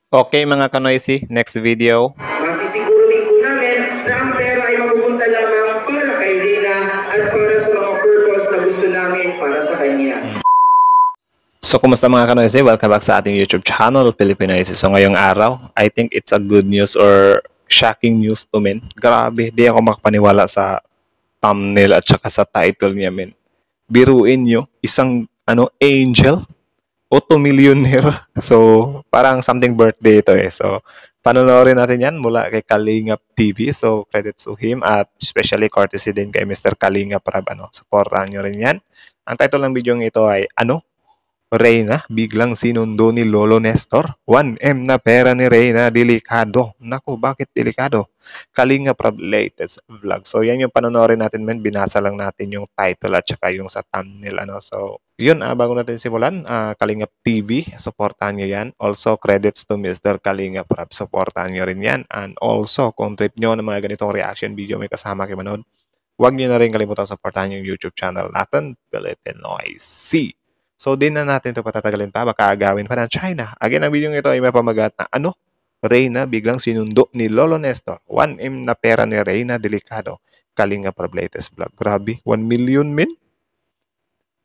Okay mga kanoisy, next video. Masisigurahin po namin na ang pera ay mapupunta lamang para kay Rina at para sa mga purpose na gusto namin para sa kanya. So kumusta mga kanoisy? Welcome back sa ating YouTube channel, Filipinoisy. So ngayong araw, I think it's a good news or shocking news to men. Grabe, di ako makapaniwala sa thumbnail at saka sa title niya men. Biruin nyo, isang angel, auto-millionaire. So, parang something birthday ito eh. So, panonorin natin yan mula kay Kalingap TV. So, credits to him at especially courtesy din kay Mr. Kalingap Rab. Supportahan nyo rin yan. Ang title ng video ito ay, Reyna, biglang sinundo ni Lolo Nestor. 1M na pera ni Reyna, delikado. Naku, bakit delikado? Kalingap Rab latest vlog. So, yan yung panonorin natin men. Binasa lang natin yung title at saka yung sa thumbnail. So, yun, bago natin simulan, Kalingap TV, supportahan nyo yan. Also, credits to Mr. Kalingap Rab, supportahan nyo rin yan. And also, kung trip nyo ng mga ganitong reaction video may kasama kayo manood, huwag nyo na rin kalimutan supportahan yung YouTube channel natin, Filipinoisy. So, din na natin ito patatagalin pa, baka agawin pa ng China. Again, ang video ito ay may pamagat na Reyna biglang sinundo ni Lolo Nestor. 1M na pera ni Reyna, delikado. Kalingap Rab latest vlog. Grabe, 1 million men?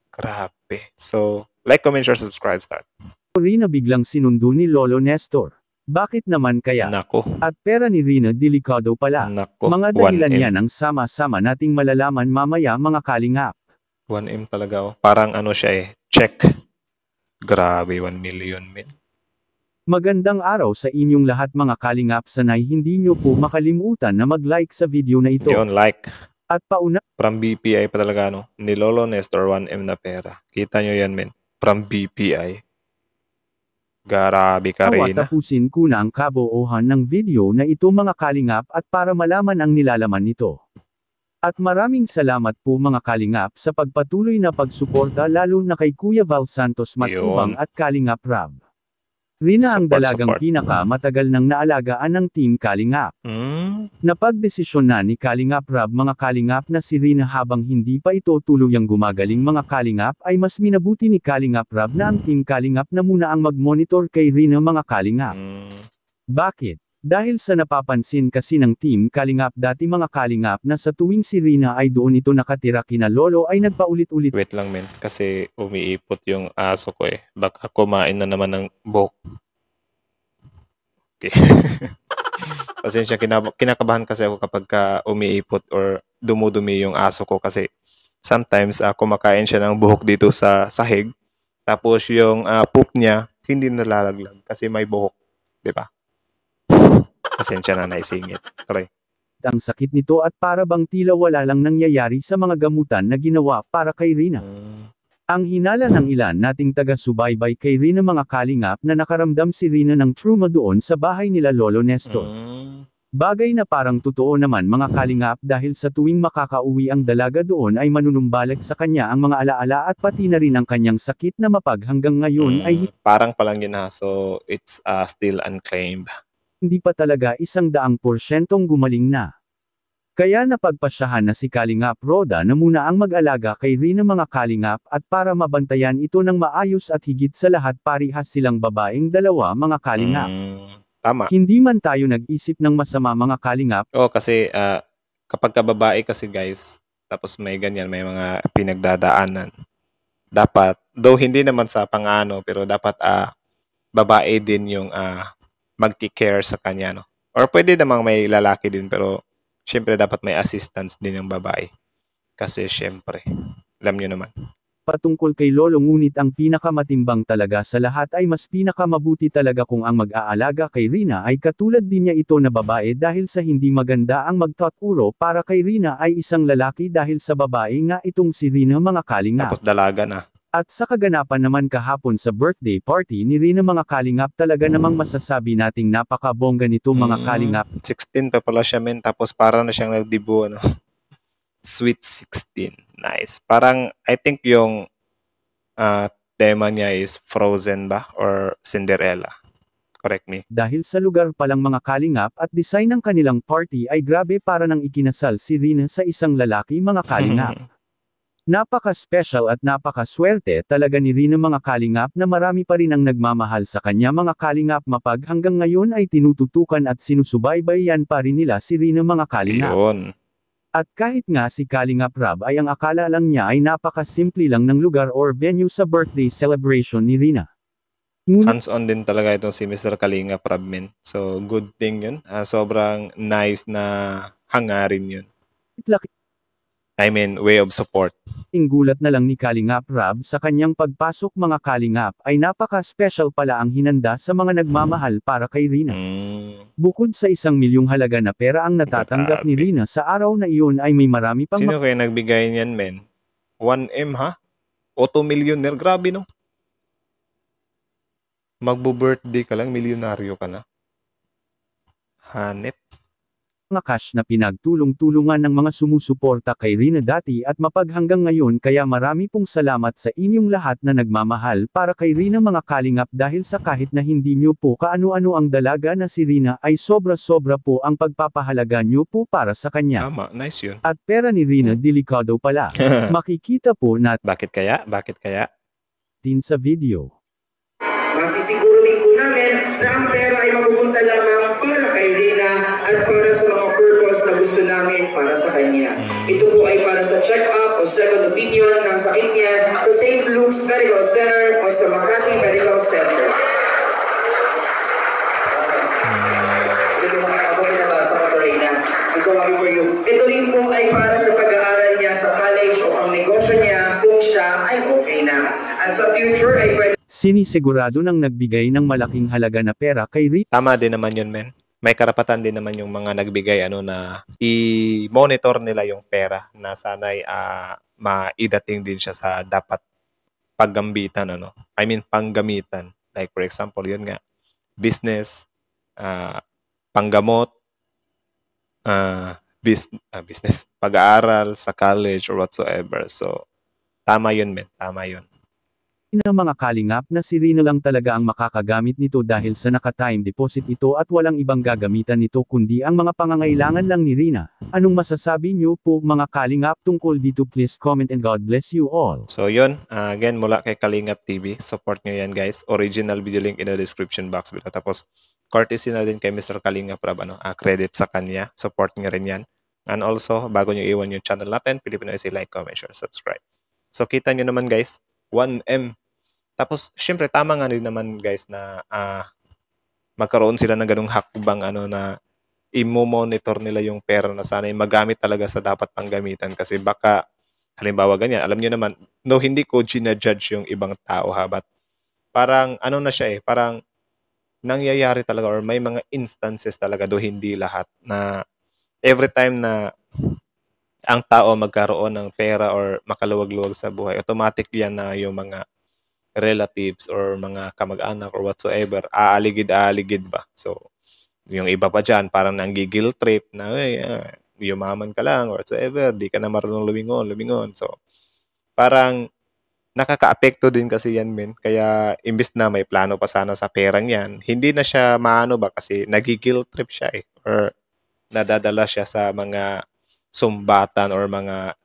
Grabe. So, like, comment, share, subscribe, start. Rina biglang sinundo ni Lolo Nestor. Bakit naman kaya? Nako. At pera ni Rina delikado pala. Nako. Mga dahilan yan ang sama-sama nating malalaman mamaya mga kalingap. 1M talaga Parang siya eh. Check. Grabe, 1 million men. Magandang araw sa inyong lahat mga kalingap. Sanay hindi nyo po makalimutan na mag-like sa video na ito. Yun, like. At pauna. From BPI pa talaga ni Lolo Nestor 1M na pera. Kita nyo yan men. From BPI. Grabe ka rin. Tapusin ko na ang kabuuhan ng video na ito mga kalingap at para malaman ang nilalaman nito. At maraming salamat po mga kalingap sa pagpatuloy na pagsuporta lalo na kay Kuya Val Santos Matubang at Kalingap Rab. Rina ang dalagang pinakamatagal nang naalagaan ng Team Kalingap. Napagdesisyon na ni Kalingap Rab mga kalingap na si Rina habang hindi pa ito tuluyang gumagaling mga kalingap ay mas minabuti ni Kalingap Rab na ang Team Kalingap na muna ang mag-monitor kay Rina mga kalingap. Bakit? Dahil sa napapansin kasi ng Team Kalingap dati mga kalingap na sa tuwing si Rina ay doon ito nakatira kina Lolo ay nagpaulit-ulit. Wait lang men, kasi umiipot yung aso ko eh. Baka kumain na naman ng buhok. Okay. Pasensya, kinakabahan kasi ako kapag umiipot or dumudumi yung aso ko kasi sometimes kumakain siya ng buhok dito sa sahig. Tapos yung poop niya hindi nalalaglag kasi may buhok, 'di ba? Pasensya na naisingit. Try. Ang sakit nito at para bang tila wala lang nangyayari sa mga gamutan na ginawa para kay Rina. Ang hinala ng ilan nating taga-subaybay kay Rina mga kalingap na nakaramdam si Rina ng trauma doon sa bahay nila Lolo Nestor. Bagay na parang totoo naman mga kalingap dahil sa tuwing makakauwi ang dalaga doon ay manunumbalik sa kanya ang mga alaala at pati na rin ang kanyang sakit na mapag hanggang ngayon ay parang palang yun so it's still unclaimed. Hindi pa talaga 100% gumaling na. Kaya napagpasyahan na si Kalingap Roda na muna ang mag-alaga kay Rina mga kalingap at para mabantayan ito ng maayos at higit sa lahat parihas silang babaeng dalawa mga kalingap. Tama. Hindi man tayo nag-isip ng masama mga kalingap. Kasi kapag babae kasi guys, tapos may ganyan, may mga pinagdadaanan. Dapat, though hindi naman sa pang-ano, pero dapat babae din yung magki-care sa kanya, Or pwede namang may lalaki din, pero syempre dapat may assistance din ng babae. Kasi syempre, alam nyo naman. Patungkol kay Lolo ngunit ang pinakamatimbang talaga sa lahat ay mas pinakamabuti talaga kung ang mag-aalaga kay Rina ay katulad din niya ito na babae dahil sa hindi maganda ang magtaturo para kay Rina ay isang lalaki dahil sa babae nga itong si Rina mga kalingap. Tapos dalaga na. At sa kaganapan naman kahapon sa birthday party ni Rina mga kalingap talaga namang masasabi nating napakabongga nito mga kalingap. 16 pa pala siya men, tapos para na siyang nagdibo Sweet 16. Nice. Parang I think yung tema niya is Frozen ba or Cinderella. Correct me. Dahil sa lugar palang mga kalingap at design ng kanilang party ay grabe para nang ikinasal si Rina sa isang lalaki mga kalingap. Napaka-special at napaka-swerte talaga ni Rina mga kalingap na marami pa rin ang nagmamahal sa kanya mga kalingap mapag hanggang ngayon ay tinututukan at sinusubaybayan pa rin nila si Rina mga kalingap. Yun. At kahit nga si Kalingap Rab ay ang akala lang niya ay napaka-simple lang ng lugar or venue sa birthday celebration ni Rina. Ngunit Hands-on din talaga itong si Mr. Kalinga Prabmin. So, good thing yun. Sobrang nice na hangarin yun. laking I mean, way of support. gulat na lang ni Kalingap Rab sa kanyang pagpasok mga kalingap ay napaka-special pala ang hinanda sa mga nagmamahal para kay Rina. Bukod sa 1 milyong halaga na pera ang natatanggap ni Grabe. Rina sa araw na iyon ay may marami pang Sino kaya nagbigay niyan, men? 1M, ha? Auto millionaire. Grabe, no? Magbo-birthday ka lang, milyonaryo ka na. Hanep. mga cash na pinagtulong-tulungan ng mga sumusuporta kay Rina dati at mapag hanggang ngayon kaya marami pong salamat sa inyong lahat na nagmamahal para kay Rina mga kalingap dahil sa kahit na hindi nyo po kaano-ano ang dalaga na si Rina ay sobra-sobra po ang pagpapahalaga nyo po para sa kanya. Tama, nice yun. At pera ni Rina delikado pala. Makikita po Bakit kaya? Bakit kaya? natin sa video. Masisiguruhin po namin na ang pera ay mapupunta lamang para kay Rina at para sa mga purpose na gusto namin para sa kanya. Ito po ay para sa check-up o second opinion ng sakit niya sa St. Luke's Medical Center o sa Makati Medical Center. Ito mga ako pinabasa ko, Rina. I'm so happy for you. Ito rin po ay para sa pag-aaral niya sa college o ang negosyo niya kung siya ay okay na. At sa future ay pwede Sinisigurado nang nagbigay ng malaking halaga na pera kay Rina. Tama din naman yun, men. May karapatan din naman yung mga nagbigay na i-monitor nila yung pera na sana'y maidating din siya sa dapat paggambitan, I mean, panggamitan. Like, for example, yun nga, business, panggamot, business, pag-aaral sa college or whatsoever. So, tama yun, men. Tama yun. ng mga kalingap na si Rina lang talaga ang makakagamit nito dahil sa naka-time deposit ito at walang ibang gagamitan nito kundi ang mga pangangailangan lang ni Rina. Anong masasabi niyo po mga kalingap tungkol dito? Please comment and God bless you all. So yun, again mula kay Kalingap TV, support nyo yan guys. Original video link in the description box below. Tapos courtesy na din kay Mr. Kalingap Rab, credit sa kanya. Support nyo rin yan. And also, bago nyo iwan yung channel natin, Pilipino Essay, like, comment, share, subscribe. So kita nyo naman guys, 1M. Tapos, syempre, tama nga din naman guys na magkaroon sila ng ganung hakbang na i-monitor nila yung pera na sana magamit talaga sa dapat panggamitan. Kasi baka, halimbawa ganyan, alam nyo naman, no, hindi ko ginajudge yung ibang tao ha, but parang na siya parang nangyayari talaga or may mga instances talaga, do hindi lahat, na every time na ang tao magkaroon ng pera or makaluwag-luwag sa buhay, automatic yan na yung mga relatives or mga kamag-anak or whatsoever, aaligid-aaligid ba? So, yung iba pa dyan, parang nanggigil trip na, yumaman ka lang or whatsoever, di ka na marunong lumingon. So, parang nakaka-apekto din kasi yan, men. Kaya, imbis na may plano pa sana sa perang yan, hindi na siya maano ba kasi nagigil trip siya or nadadala siya sa mga sumbatan or mga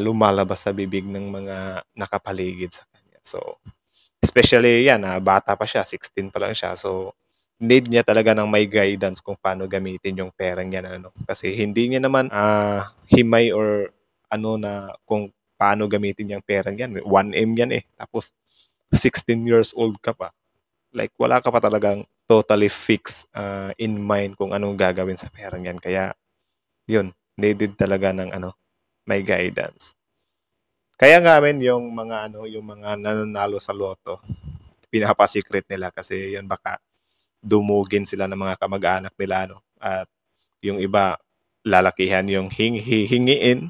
lumalabas sa bibig ng mga nakapaligid sa kanya. So, especially yan, bata pa siya, 16 pa lang siya. So, need niya talaga ng may guidance kung paano gamitin yung perang yan. Kasi hindi niya naman himay or na kung paano gamitin yung perang yan. 1M yan Tapos, 16 years old ka pa. Like, wala ka pa talagang totally fixed in mind kung anong gagawin sa perang yan. Kaya, yun, needed talaga ng may guidance. Kaya nga yung mga nananalo sa loto, pinapa-secret nila kasi yun baka dumugin sila ng mga kamag-anak nila at yung iba lalakihan yung hingiin,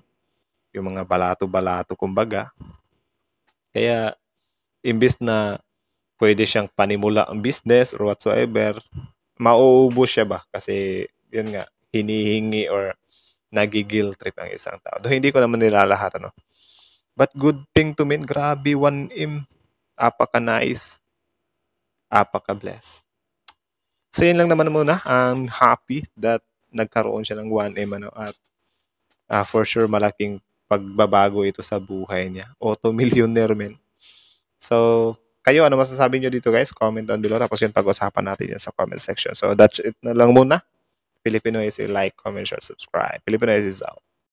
yung mga balato-balato kumbaga. Kaya imbis na pwede siyang panimula ang business or whatsoever, mauubos siya ba kasi yun nga hinihingi or nagigil trip ang isang tao. Though hindi ko naman nilalahat But good thing to me, grabe 1M. Apaka-nice. Apaka-bless. So yun lang naman muna. I'm happy that nagkaroon siya ng 1M at for sure malaking pagbabago ito sa buhay niya. Auto millionaire, men. So, kayo, ano masasabi nyo dito, guys? Comment down below. Tapos yun, pag-usapan natin yan sa comment section. So, that's it na lang muna. Filipino is like, comment, share, subscribe. Filipino is out.